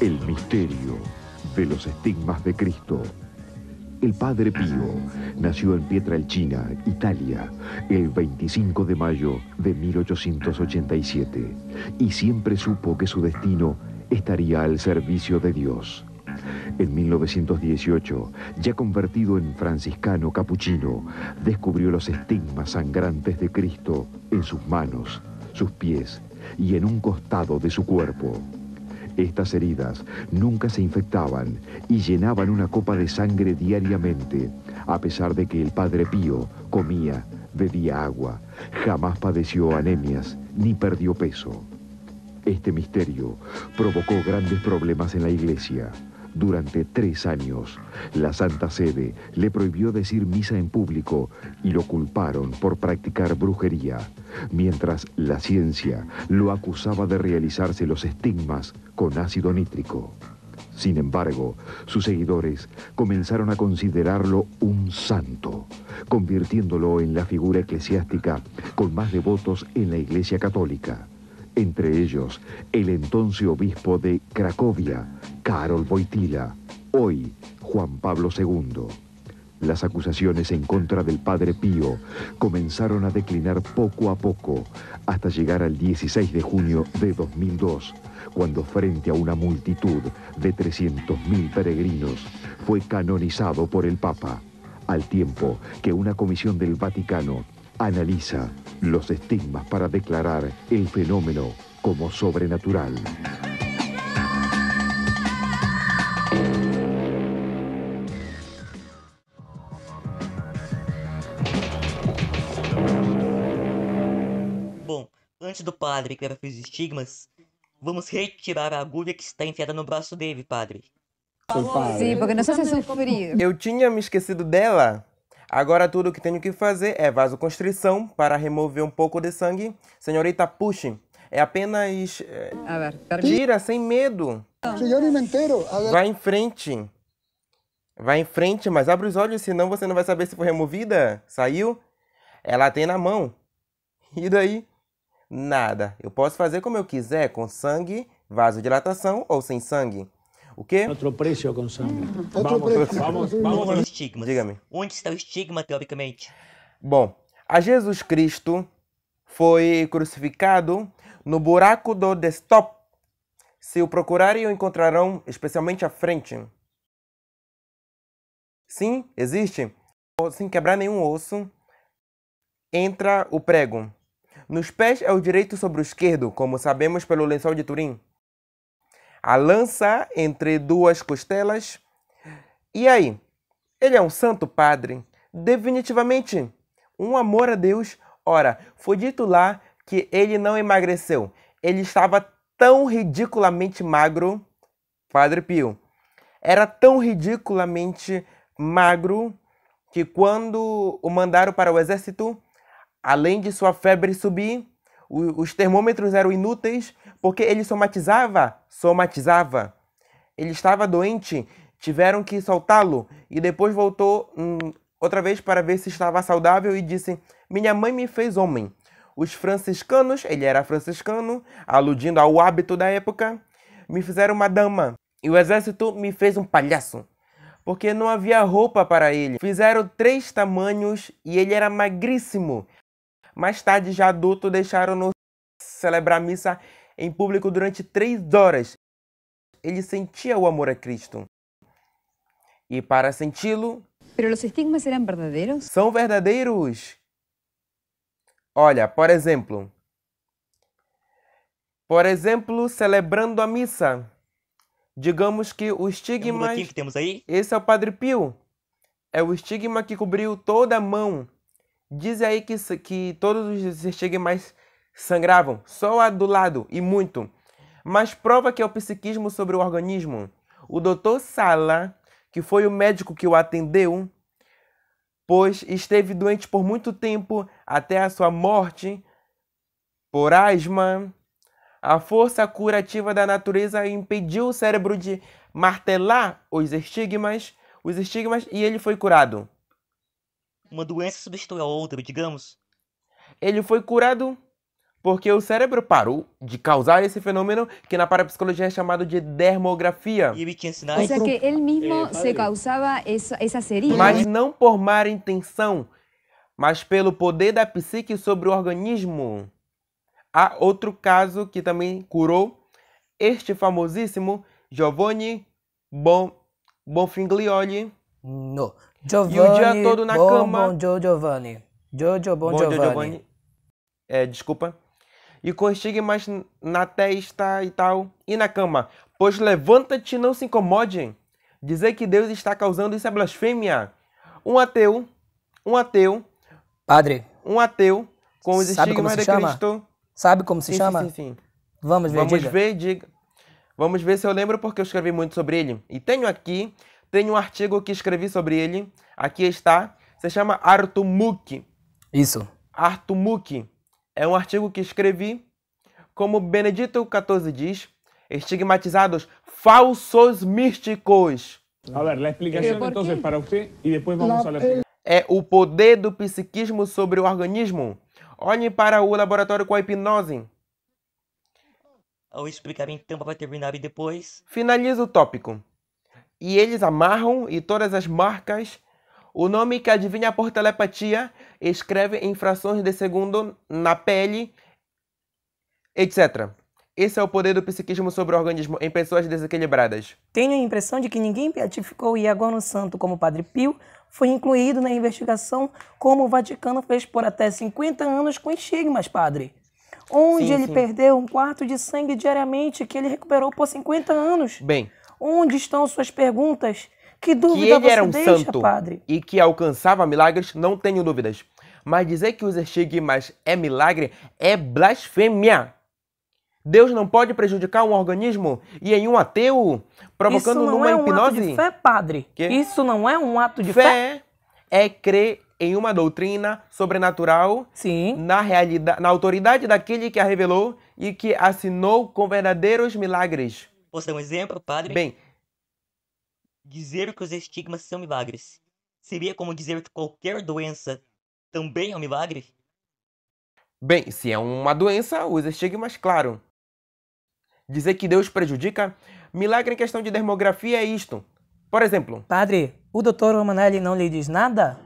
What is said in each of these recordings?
El misterio de los estigmas de Cristo. El Padre Pío nació en Pietrelcina, Italia, el 25 de mayo de 1887 y siempre supo que su destino estaría al servicio de Dios. En 1918, ya convertido en franciscano capuchino, descubrió los estigmas sangrantes de Cristo en sus manos, sus pies y en un costado de su cuerpo. Estas heridas nunca se infectaban y llenaban una copa de sangre diariamente, a pesar de que el Padre Pío comía, bebía agua, jamás padeció anemias ni perdió peso. Este misterio provocó grandes problemas en la Iglesia. Durante 3 años, la Santa Sede le prohibió decir misa en público y lo culparon por practicar brujería, mientras la ciencia lo acusaba de realizarse los estigmas con ácido nítrico. Sin embargo, sus seguidores comenzaron a considerarlo un santo, convirtiéndolo en la figura eclesiástica con más devotos en la Iglesia Católica. Entre ellos, el entonces obispo de Cracovia, Karol Wojtyła, hoy Juan Pablo II. Las acusaciones en contra del Padre Pío comenzaron a declinar poco a poco, hasta llegar al 16 de junio de 2002, cuando frente a una multitud de 300.000 peregrinos, fue canonizado por el Papa, al tiempo que una comisión del Vaticano analiza los estigmas para declarar el fenómeno como sobrenatural. Bom, antes do padre que fez os estigmas, vamos retirar a agulha que está enfiada no braço dele, padre. Sim, porque nos hace sofrer. Eu tinha me esquecido dela. Agora tudo que tenho que fazer é vasoconstrição para remover um pouco de sangue. Senhorita, puxe. É apenas... A ver, permite. Tira, sem medo. Yo ni me entero. Vai em frente. Vai em frente, mas abre os olhos, senão você não vai saber se foi removida. Saiu? Ela tem na mão. E daí? Nada. Eu posso fazer como eu quiser, com sangue, vasodilatação ou sem sangue. O quê? Otro precio con sangre. Vamos ao estigma. Diga-me. Onde está o estigma, teoricamente? Bom, a Jesus Cristo foi crucificado no buraco do desktop. Se o procurarem, o encontrarão especialmente à frente. Sim, existe. Sem quebrar nenhum osso, entra o prego. Nos pés é o direito sobre o esquerdo, como sabemos pelo lençol de Turim. A lança entre 2 costelas. E aí? Ele é um santo, padre? Definitivamente. Um amor a Deus. Ora, foi dito lá que ele não emagreceu. Ele estava tão ridiculamente magro, Padre Pio. Era tão ridiculamente magro que quando o mandaram para o exército, além de sua febre subir, os termômetros eram inúteis porque ele somatizava. Ele estava doente, tiveram que soltá-lo e depois voltou outra vez para ver se estava saudável e disse: minha mãe me fez homem. Os franciscanos, ele era franciscano, aludindo ao hábito da época, me fizeram uma dama. E o exército me fez um palhaço, porque não havia roupa para ele. Fizeram 3 tamanhos e ele era magríssimo. Mais tarde, já adulto, deixaram-no celebrar missa em público durante 3 horas. Ele sentia o amor a Cristo. E para senti-lo... Pero los estigmas eran verdaderos? São verdadeiros. Olha, por exemplo, celebrando a missa. Digamos que o estigma... que temos aí? Esse é o Padre Pio. É o estigma que cobriu toda a mão. Diz aí que todos os estigmas sangravam, só a do lado, e muito. Mas prova que é o psiquismo sobre o organismo. O Dr. Sala, que foi o médico que o atendeu, pois esteve doente por muito tempo, até a sua morte, por asma, a força curativa da natureza impediu o cérebro de martelar os estigmas, e ele foi curado. Uma doença substitui a outra, digamos. Ele foi curado Porque o cérebro parou de causar esse fenômeno que na parapsicologia é chamado de dermografia. E ele tinha O sinais. sea que él mismo se causaba esas heridas. Mas não por má intenção, mas pelo poder da psique sobre o organismo. Há outro caso que também curou este famosíssimo Giovanni Bonfiglioli. No. E o dia todo na cama. Bom Giovanni. Bom Giovanni. Desculpa. E com estigmas na testa e tal. E na cama. Pois levanta-te e não se incomode. Dizer que Deus está causando isso é blasfêmia. Um ateu Padre, com os sabe como estigmas se de chama? Cristo. sabe como se Sim, chama? sim. Vamos ver, diga. Vamos ver se eu lembro porque eu escrevi muito sobre ele. E tenho um artigo que escrevi sobre ele. Aqui está. Se chama Artumuc. Isso. Artumuc. É um artigo que escrevi, como Benedito XIV diz, estigmatizados falsos místicos. A ver, la explicación ¿Por entonces qué? para usted y después vamos a la explicación. É o poder do psiquismo sobre o organismo. Olhem para o laboratório com a hipnose. Ao explicar então para terminar e depois. Finaliza o tópico. E eles amarram e todas as marcas. O nome que adivinha por telepatia escreve em frações de segundo na pele, etc. Esse é o poder do psiquismo sobre o organismo em pessoas desequilibradas. Tenho a impressão de que ninguém beatificou o Iagono Santo como Padre Pio foi incluído na investigação como o Vaticano fez por até 50 anos com estigmas, padre. Onde ele perdeu 1/4 de sangue diariamente que ele recuperou por 50 anos. Bem, Onde estão suas perguntas? Que que dúvida ele era você um deixa, santo padre? e que alcançava milagres, não tenho dúvidas. Mas dizer que os estigmas é milagre é blasfêmia. Deus não pode prejudicar um organismo e em um ateu, provocando Isso não numa é um hipnose. ato de fé, padre. Quê? Isso não é um ato de fé? Fé é crer em uma doutrina sobrenatural Sim. na realidade, na autoridade daquele que a revelou e que assinou com verdadeiros milagres. Posso dar um exemplo, padre? Bem, Dizer que os estigmas são milagres seria como dizer que qualquer doença também é um milagre? se é uma doença, os estigmas, claro. Dizer que Deus prejudica, milagre em questão de dermografia é isto. Por exemplo, Padre, o Dr. Romanelli não lhe diz nada?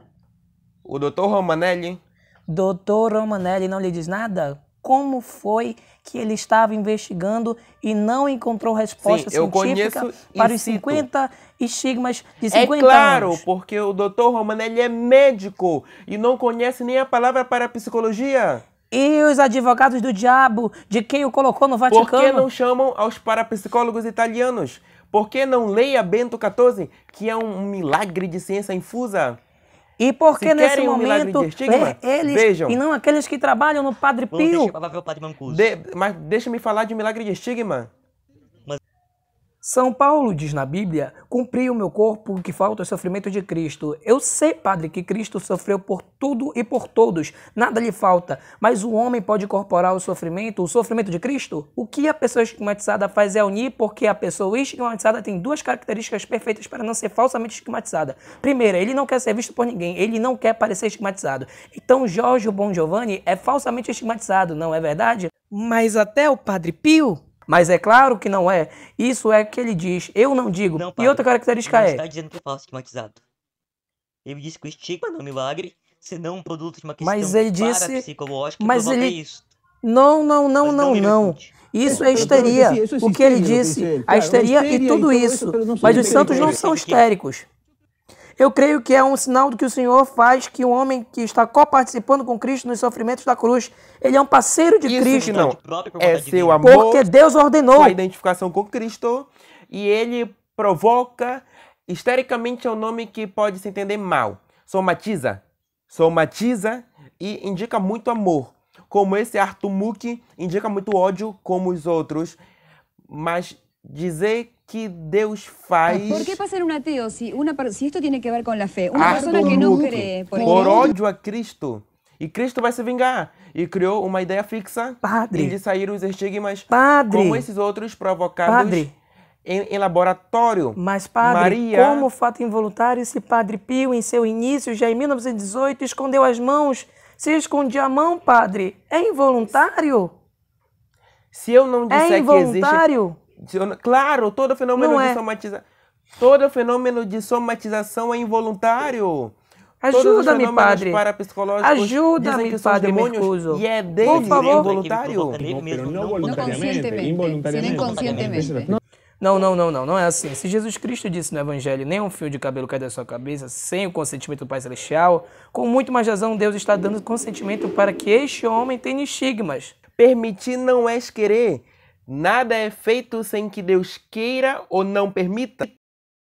o Dr. Romanelli, Dr. Romanelli não lhe diz nada? Como foi que ele estava investigando e não encontrou resposta Sim, eu científica conheço e para os cito. 50 estigmas de é 50 claro, anos? porque o Dr. Romanelli é médico e não conhece nem a palavra parapsicologia. E os advogados do diabo, de quem o colocou no Por Vaticano? que não chamam aos parapsicólogos italianos? Por que não leia Bento XIV, que é um milagre de ciência infusa? E por que Se nesse querem um milagre momento de estigma, eles vejam. e não aqueles que trabalham no Padre Vamos deixar Pio? a palavra ao padre Mancuso. Mas deixa-me falar de milagre de estigma. São Paulo diz na Bíblia, cumpri o meu corpo que falta o sofrimento de Cristo. Eu sei, padre, que Cristo sofreu por tudo e por todos, nada lhe falta. Mas o homem pode incorporar o sofrimento de Cristo? O que a pessoa estigmatizada faz é unir, porque a pessoa estigmatizada tem duas características perfeitas para não ser falsamente estigmatizada. Primeira, ele não quer ser visto por ninguém, ele não quer parecer estigmatizado. Então Jorge Bon Giovanni é falsamente estigmatizado, não é verdade? Mas até o Padre Pio... Mas é claro que não é. Isso é que ele diz. Eu não digo. Não, E padre, outra característica ele é... está dizendo que é falso estigmatizado. Ele disse que o estigma não é um milagre, senão um produto de uma questão Mas ele disse... parapsicológica Mas provoca ele... isso. Não. Mas não. Isso é histeria. O que ele disse, a histeria e tudo isso. Mas os santos não são histéricos. Eu creio que é um sinal do que o Senhor faz que o homem que está coparticipando com Cristo nos sofrimentos da cruz, ele é um parceiro de Isso Cristo. que não. Próprio por É vontade seu divina. amor, Porque Deus ordenou. sua identificação com Cristo, e ele provoca, histericamente é um nome que pode se entender mal. Somatiza e indica muito amor. Como esse Artumuc indica muito ódio, como os outros. Mas dizer que Deus faz... ¿Por qué pasa en un ateo si esto tiene que ver con la fe? Una persona que no Artumuc, cree, por por ejemplo. ódio a Cristo. E Cristo vai se vingar. E criou uma ideia fixa Padre. de sair os estigmas Padre. como esses outros provocados Padre. em laboratório. Mas, padre, Maria... como fato involuntário, esse Padre Pio, em seu início, já em 1918, escondeu as mãos Se escondi a mão, padre, é involuntário? Se eu não disser É que existe... involuntário? Claro, todo fenômeno Não de é. todo fenômeno de somatização é involuntário. Todos os Ajuda-me, fenômenos padre. parapsicológicos dizem Ajuda-me, que são padre demônios Mercuso. e é Por deles, é favor. involuntário. No, pero no voluntariamente, conscientemente, involuntariamente. sino inconscientemente. Não é assim. Se Jesus Cristo disse no Evangelho, nem um fio de cabelo cai da sua cabeça sem o consentimento do Pai Celestial, com muito mais razão Deus está dando consentimento para que este homem tenha estigmas. Permitir não é querer. Nada é feito sem que Deus queira ou não permita.